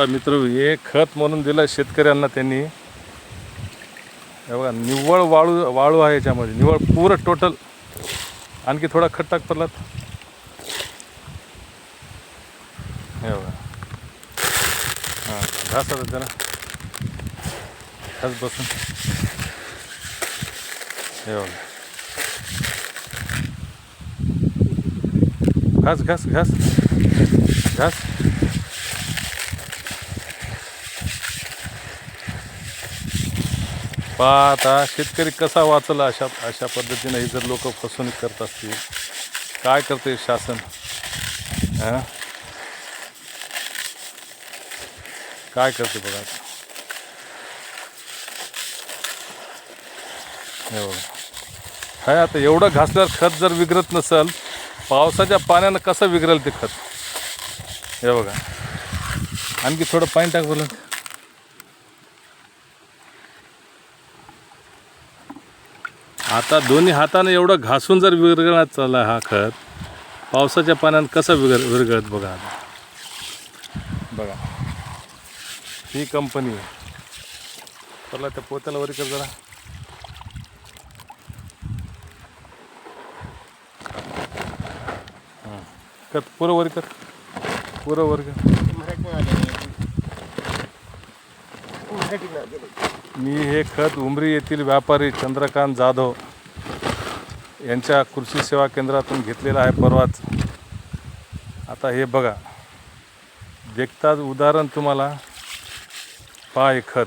मित्र हे खत म्हणून दिलं शेतकऱ्यांना त्यांनी. हे बघा निव्वळ वाळू आहे याच्यामध्ये, निव्वळ पुरं टोटल. आणखी थोडा खत टाक पडलात. हे बघा हां घास आता त्याला घास बसून. हे बघा घास घास घास घास. पहा आता शेतकरी कसा वाचला अशा पद्धतीने. ही जर लोक फसवणूक करत असतील, काय करते शासन? हां काय करते बघा आता. हे बघा काय आता एवढं घासल्यावर खत जर विघरत नसेल, पावसाच्या पाण्यानं कसं विघरेल ते खत? हे बघा आणखी थोडं पाणी टाक बोला. आता दोन्ही हातानं एवढं घासून जर विरघळत चालला हा खत, पावसाच्या पाण्यानं कसं विरघळत बघा. आता बघा ही कंपनी चला त्या पोत्याला वरी कर जरा. कर पुरं वरी कर, पुरं वर कर. मी हे खत उमरी येथील व्यापारी चंद्रकांत जाधव यांच्या कृषी सेवा केंद्रातून घेतलेलं आहे परवाच. आता हे बघा देखताच उदाहरण तुम्हाला. पहा हे खत,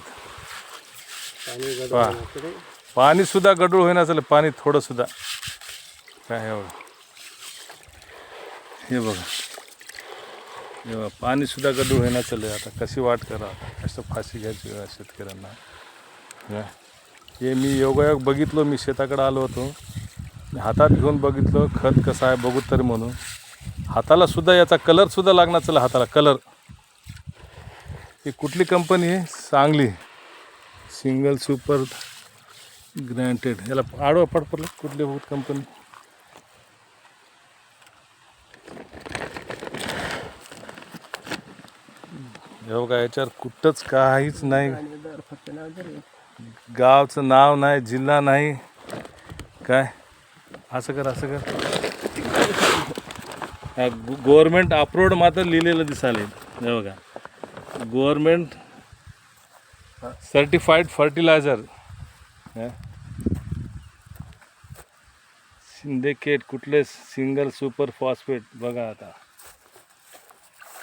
पहा पाणीसुद्धा गडूळ होईना चालेल, पाणी थोडंसुद्धा काय. हे बघा हे बघा हे बघा पाणीसुद्धा गडूळ होईना चालेल. आता कशी वाट करा, कसं फाशी घ्यायची शेतकऱ्यांना. हे मी योगायोग बघितलो. मी शेताकडे आलो होतो, हातात घेऊन बघितलं खत कसं आहे बघू तरी म्हणून. हाताला सुद्धा याचा कलरसुद्धा लागणार चला हाताला कलर. ही कुठली कंपनी आहे? Sangli single super granted. याला आडवा पड पडलं कुठली बहुत कंपनी. हे बघा याच्यावर कुठंच काहीच नाही, गावचं नाव नाही, जिल्हा नाही, काय. असं कर असं कर. गव्हर्मेंट अप्रूव्ड मात्र लिहिलेलं दिसायला. हे बघा गव्हर्मेंट सर्टिफाईड फर्टिलायझर सिंडिकेट कुठले सिंगल सुपर फॉस्फेट. बघा आता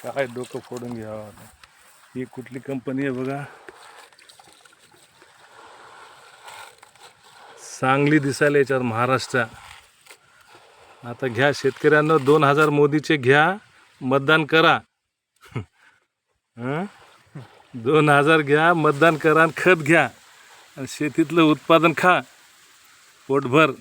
काय डोकं फोडून घ्यावं आता. ही कुठली कंपनी आहे बघा, सांगली दिसायला याच्यावर महाराष्ट्र. आता घ्या शेतकऱ्यांना 2000 मोदीचे घ्या, मतदान करा. 2000 घ्या, मतदान करा आणि खत घ्या आणि शेतीतलं उत्पादन खा पोटभर.